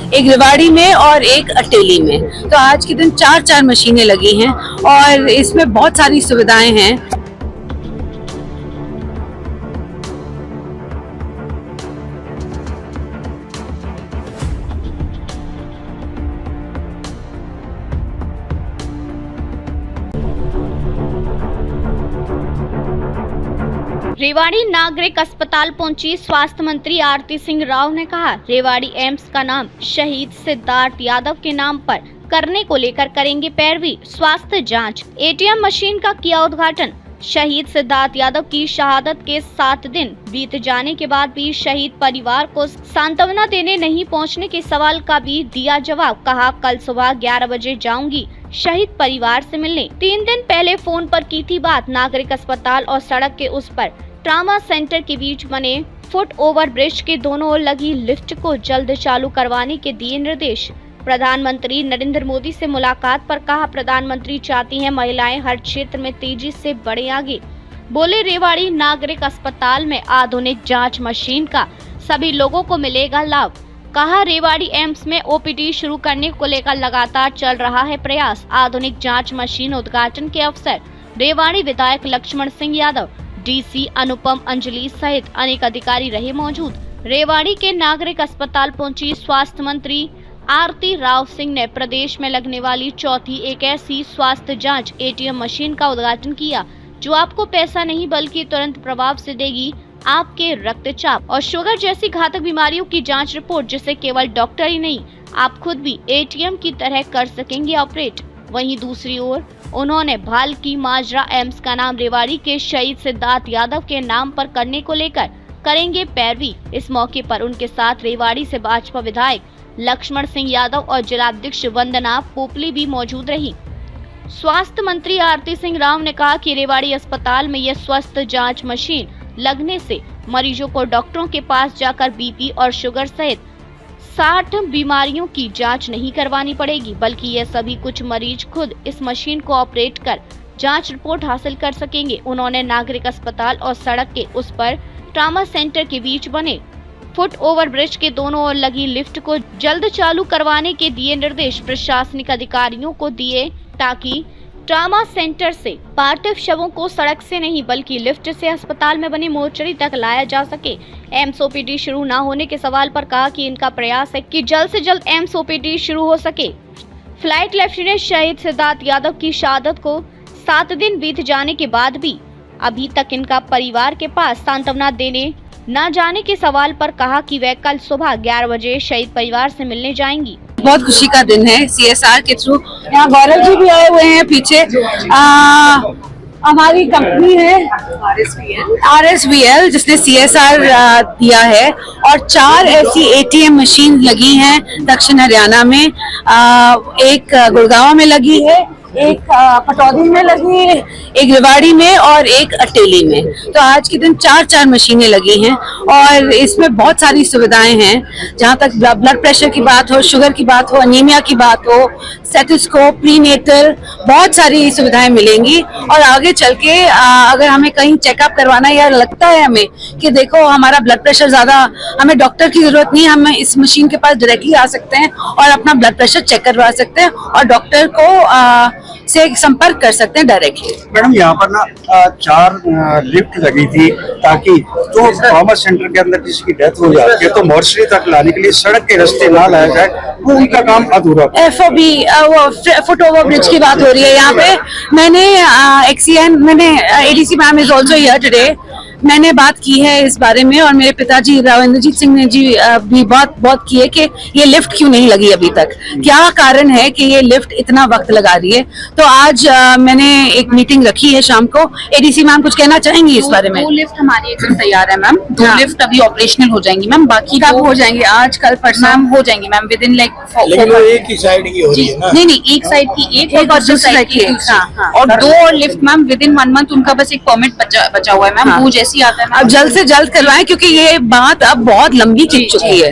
एक रेवाड़ी में और एक अटेली में। तो आज के दिन 4 मशीनें लगी हैं और इसमें बहुत सारी सुविधाएं हैं। रेवाड़ी नागरिक अस्पताल पहुंची स्वास्थ्य मंत्री आरती सिंह राव ने कहा, रेवाड़ी एम्स का नाम शहीद सिद्धार्थ यादव के नाम पर करने को लेकर करेंगे पैरवी। स्वास्थ्य जांच एटीएम मशीन का किया उद्घाटन। शहीद सिद्धार्थ यादव की शहादत के 7 दिन बीत जाने के बाद भी शहीद परिवार को सांत्वना देने नहीं पहुंचने के सवाल का भी दिया जवाब। कहा, कल सुबह 11 बजे जाऊंगी शहीद परिवार से मिलने। 3 दिन पहले फोन पर की थी बात। नागरिक अस्पताल और सड़क के उस पर ट्रामा सेंटर के बीच बने फुट ओवर ब्रिज के दोनों ओर लगी लिफ्ट को जल्द चालू करवाने के दिए निर्देश। प्रधानमंत्री नरेंद्र मोदी से मुलाकात पर कहा, प्रधानमंत्री चाहती हैं महिलाएं हर क्षेत्र में तेजी से बढ़े आगे। बोले, रेवाड़ी नागरिक अस्पताल में आधुनिक जांच मशीन का सभी लोगों को मिलेगा लाभ। कहा, रेवाड़ी एम्स में ओपीडी शुरू करने को लेकर लगातार चल रहा है प्रयास। आधुनिक जांच मशीन उद्घाटन के अवसर रेवाड़ी विधायक लक्ष्मण सिंह यादव, डीसी अनुपम अंजलि सहित अनेक अधिकारी रहे मौजूद। रेवाड़ी के नागरिक अस्पताल पहुंची स्वास्थ्य मंत्री आरती राव सिंह ने प्रदेश में लगने वाली चौथी एक ऐसी स्वास्थ्य जांच एटीएम मशीन का उद्घाटन किया, जो आपको पैसा नहीं बल्कि तुरंत प्रभाव से देगी आपके रक्तचाप और शुगर जैसी घातक बीमारियों की जांच रिपोर्ट, जिसे केवल डॉक्टर ही नहीं आप खुद भी एटीएम की तरह कर सकेंगे ऑपरेट। वहीं दूसरी ओर उन्होंने भाल की माजरा एम्स का नाम रेवाड़ी के शहीद सिद्धार्थ यादव के नाम पर करने को लेकर करेंगे पैरवी। इस मौके पर उनके साथ रेवाड़ी से भाजपा विधायक लक्ष्मण सिंह यादव और जिलाध्यक्ष वंदना पोपली भी मौजूद रही। स्वास्थ्य मंत्री आरती सिंह राव ने कहा कि रेवाड़ी अस्पताल में यह स्वास्थ्य जांच मशीन लगने से मरीजों को डॉक्टरों के पास जाकर बीपी और शुगर सहित 60 बीमारियों की जांच नहीं करवानी पड़ेगी, बल्कि ये सभी कुछ मरीज खुद इस मशीन को ऑपरेट कर जांच रिपोर्ट हासिल कर सकेंगे। उन्होंने नागरिक अस्पताल और सड़क के उस पर ट्रामा सेंटर के बीच बने फुट ओवर ब्रिज के दोनों ओर लगी लिफ्ट को जल्द चालू करवाने के दिए निर्देश। प्रशासनिक अधिकारियों को दिए ताकि ट्रामा सेंटर से पार्थिव शवों को सड़क से नहीं बल्कि लिफ्ट से अस्पताल में बनी मोर्चरी तक लाया जा सके। एम्स ओपीडी शुरू न होने के सवाल पर कहा कि इनका प्रयास है कि जल्द से जल्द एम्स ओपीडी शुरू हो सके। फ्लाइट लेफ्टिनेंट शहीद सिद्धार्थ यादव की शहादत को 7 दिन बीत जाने के बाद भी अभी तक इनका परिवार के पास सांत्वना देने न जाने के सवाल पर कहा कि वे कल सुबह 11 बजे शहीद परिवार से मिलने जाएंगी। बहुत खुशी का दिन है। सीएसआर के थ्रू यहाँ गौरव जी भी आए हुए हैं पीछे। हमारी कंपनी है RSVL जिसने CSR दिया है और 4 ऐसी ATM मशीन लगी हैं दक्षिण हरियाणा में। एक गुड़गांव में लगी है, एक पटौदी में लगी है, एक रेवाड़ी में और एक अटेली में। तो आज के दिन 4 मशीनें लगी हैं और इसमें बहुत सारी सुविधाएं हैं। जहां तक ब्लड प्रेशर की बात हो, शुगर की बात हो, अनीमिया की बात हो, स्टेथोस्कोप, प्रीनेटल, बहुत सारी सुविधाएं मिलेंगी। और आगे चल के अगर हमें कहीं चेकअप करवाना या लगता है हमें कि देखो हमारा ब्लड प्रेशर ज्यादा, हमें डॉक्टर की जरूरत नहीं, हम इस मशीन के पास डायरेक्टली आ सकते हैं और अपना ब्लड प्रेशर चेक करवा सकते हैं और डॉक्टर को से संपर्क कर सकते हैं डायरेक्टली। मैडम, यहाँ पर ना 4 लिफ्ट लगी थी ताकि जो ट्रॉमा सेंटर के अंदर किसी की डेथ हो जाती है तो मोर्चरी तक लाने के लिए सड़क के रास्ते ना लाया जाए, वो उनका काम अधूरा। FOB वो फुट ओवर ब्रिज की बात हो रही है यहाँ पे। मैंने XCN मैंने ADC ma'am is also here today, मैंने बात की है इस बारे में और मेरे पिताजी रावेंद्रजीत सिंह ने जी भी बहुत की है कि ये लिफ्ट क्यों नहीं लगी अभी तक, क्या कारण है कि ये लिफ्ट इतना वक्त लगा रही है। तो आज मैंने एक मीटिंग रखी है शाम को। ADC मैम कुछ कहना चाहेंगी इस बारे में? 2 लिफ्ट हमारी एकदम तैयार है मैम। 2 लिफ्ट अभी ऑपरेशनल हो जाएंगी मैम, बाकी कब हो जाएंगे? आज कल परसों मैम हो जाएंगे मैम, विद इन लाइक लेकिन वो एक ही साइड की हो रही है ना? नहीं, एक साइड की एक और दूसरी साइड की। और 2 और lift ma'am with in 1 month उनका बस एक परमिट बचा हुआ है मैम। वो जैसे जैसी आता है? अब जल्द से जल्द करवाएं, क्योंकि ये बात अब बहुत लंबी खिंच चुकी है।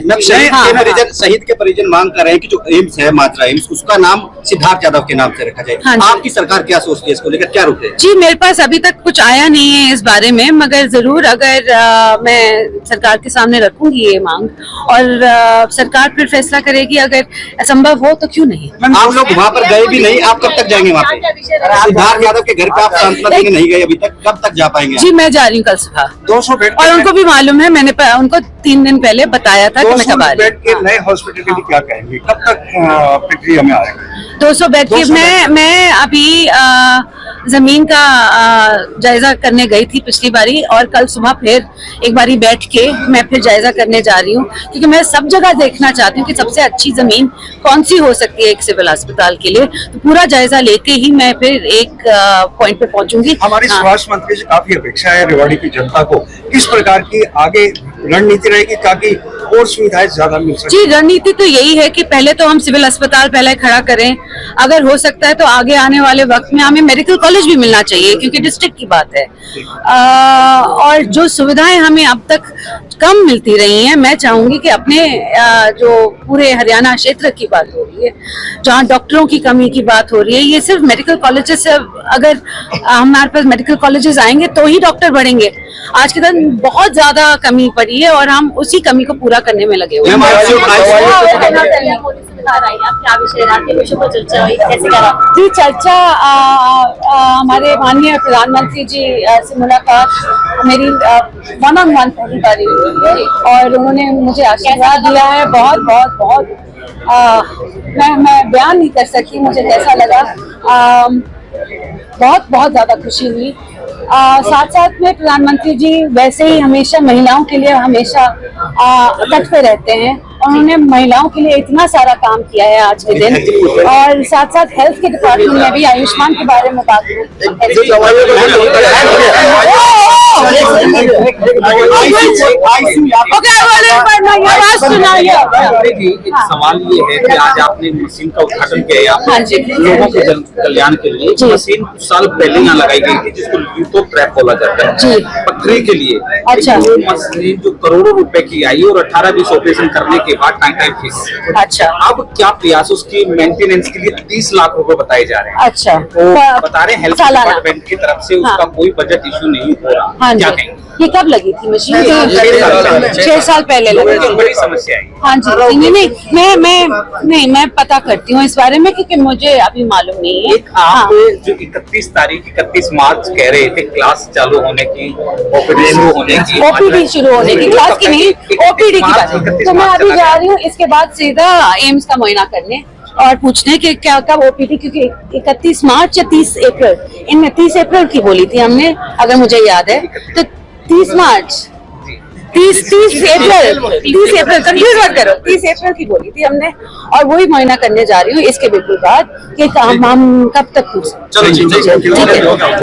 शहीद के परिजन मांग कर रहे हैं कि जो एम्स है, मात्रा एम्स, उसका नाम सिद्धार्थ यादव के नाम से रखा जाए। हाँ जी। आपकी सरकार क्या सोचती है इसको लेकर, क्या रुख है? जी, मेरे पास अभी तक कुछ आया नहीं है इस बारे में, मगर जरूर अगर मैं सरकार के सामने रखूंगी ये मांग, और सरकार फिर फैसला करेगी, अगर संभव हो तो क्यों नहीं। आप लोग वहाँ पर गए भी नहीं, आप कब तक जाएंगे वहाँ पे? सिद्धार्थ यादव के घर पे आप सांत्वना देने नहीं गए अभी तक, कब तक जा पाएंगे? जी, मैं जा रही हूँ कल सुबह, 200 बेड और उनको भी मालूम है, मैंने उनको 3 दिन पहले बताया था कि मैं कब आ रही हूँ। बेड के नए हॉस्पिटल के लिए क्या कहेंगे, कब तक प्रक्रिया में आएगा? 200 बेड की मैं अभी जमीन का जायजा करने गई थी पिछली बारी, और कल सुबह फिर एक बारी बैठ के मैं फिर जायजा करने जा रही हूँ, क्योंकि मैं सब जगह देखना चाहती हूँ कि सबसे अच्छी जमीन कौन सी हो सकती है एक सिविल अस्पताल के लिए। तो पूरा जायजा लेके ही मैं फिर एक पॉइंट पे पहुंचूंगी। हमारी स्वास्थ्य मंत्री से काफी अपेक्षा है रेवाड़ी की जनता को, किस प्रकार की आगे रणनीति रहेगी ताकि और सुविधाएं ज्यादा मिल सके? जी, रणनीति तो यही है कि पहले तो हम सिविल अस्पताल पहले खड़ा करें, अगर हो सकता है तो आगे आने वाले वक्त में हमें मेडिकल कॉलेज भी मिलना चाहिए, क्योंकि डिस्ट्रिक्ट की बात है। और जो सुविधाएं हमें अब तक कम मिलती रही हैं, मैं चाहूंगी कि अपने जो पूरे हरियाणा क्षेत्र की बात हो रही है, जहाँ डॉक्टरों की कमी की बात हो रही है, ये सिर्फ मेडिकल कॉलेजेस से, अगर हमारे पास मेडिकल कॉलेजेस आएंगे तो ही डॉक्टर बढ़ेंगे। आज के दिन बहुत ज्यादा कमी पड़ी है और हम उसी कमी को पूरा करने में लगे हुए हैं। जी, चर्चा हमारे माननीय प्रधानमंत्री जी से मुलाकात मेरी 1-on-1 पहली बारी हुई है, और उन्होंने मुझे आशीर्वाद दिया है। बहुत बहुत बहुत मैं बयान नहीं कर सकती मुझे कैसा लगा। बहुत बहुत ज्यादा खुशी हुई। साथ साथ में प्रधानमंत्री जी वैसे ही हमेशा महिलाओं के लिए हमेशा तट पे रहते हैं, और उन्होंने महिलाओं के लिए इतना सारा काम किया है आज के दिन। और साथ साथ हेल्थ के डिपार्टमेंट में भी आयुष्मान के बारे में बात सवाल ये है कि आज आपने मशीन का उद्घाटन किया है लोगों के कल्याण के लिए। मशीन कुछ साल पहले यहाँ लगाई गई थी, जिसको यूटो ट्रैप बोला जाता है पथरी के लिए। अच्छा। वो मशीन जो करोड़ों रुपए की आई और 18-20 ऑपरेशन करने के बाद टाइम फीस। अच्छा। अब क्या प्रयास उसकी मेंटेनेंस के लिए 30 लाख रुपए बताए जा रहे हैं। अच्छा। तो बता रहे हैं हेल्थ डिपार्टमेंट की तरफ से उसका कोई बजट इशू नहीं हो रहा। क्या कहेंगे? ये कब लगी थी मशीन? 6 साल पहले लगी थी। बड़ी समस्या है। हाँ जी, नहीं मैं पता करती हूँ इस बारे में, क्योंकि मुझे अभी मालूम नहीं है। आप जो 31 तारीख 31 मार्च कह रहे थे क्लास चालू होने की, ओपीडी शुरू होने की, ओपीडी शुरू होने की, क्लास की नहीं, ओपीडी की बात। तो मैं अभी जा रही हूँ इसके बाद सीधा एम्स का मुआयना करने और पूछने के क्या कब ओपीडी, क्योंकि 31 मार्च या 30 अप्रैल, इनमें 30 अप्रैल की बोली थी हमने, अगर मुझे याद है तो 30 मार्च 30 अप्रैल कंफ्यूज मत करो, 30 अप्रैल की बोली थी हमने, और वही मुआयना करने जा रही हूँ इसके बिल्कुल बाद कि हम कब तक पूछ। चलो ठीक है।